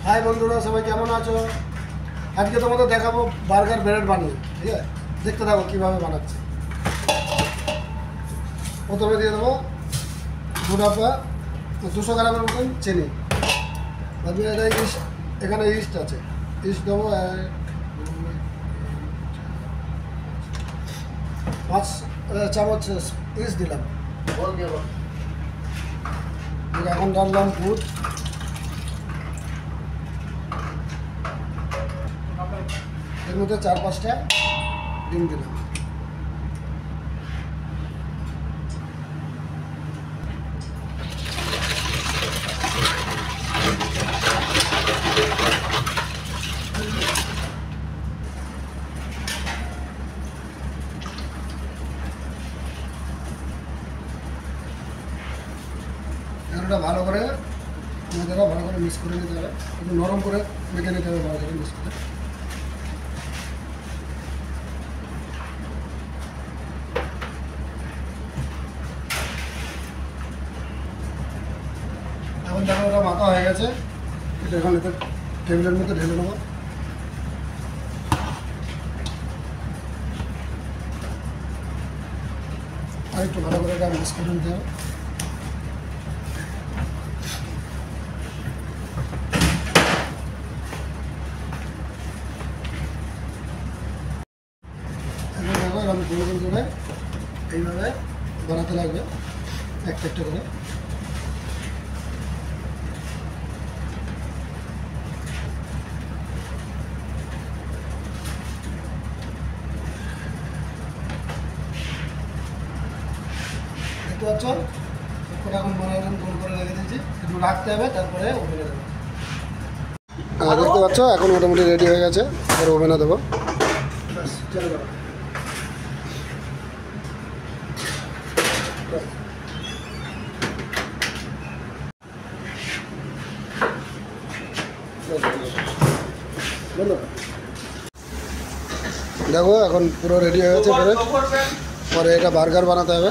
High বন্ধুরা, সবাই কেমন আছো? আজকে তোমাদের দেখাবো বার্গার ব্রেড বানিয়ে, ঠিক আছে? দেখতে থাকো কীভাবে বানাচ্ছে। প্রথমে দিয়ে দেবো 200 গ্রামের মতন চিনি। তারপরে এটা ইস্ট, এখানে ইস্ট আছে, ইস্ট দেবো 5 চামচ ইস্ট দিলাম। এখন ডাললাম দুধ, এর মধ্যে 4-5টা ডিম দিলাম। এটা ভালো করে ভালো করে মিক্স করে নিতে হবে, একটু নরম করে মেখে নিতে হবে, ভালো করে মিক্স করে। এখন দেখো ওটা মাখা হয়ে গেছে, এটা এখন এতে টেবিলের মধ্যে ঢেলে নেবো। আর একটু ভালো করে এটা মিক্স করে নিতে হবে। আমি গোল গোল করে এইভাবে বানাতে লাগবে, একটা একটা করে। দেখতে পাচ্ছ, এখন বানালাম, গোল করে রেখে দিয়েছি, একটু রাখতে হবে, তারপরে ওভেনে দেবো। দেখতে পাচ্ছ এখন মোটামুটি রেডি হয়ে গেছে, এবার ওভেনে দেবো। চলে যাবো। দেখো এখন পুরো রেডি হয়ে গেছে, পরে এটা বার্গার বানাতে হবে।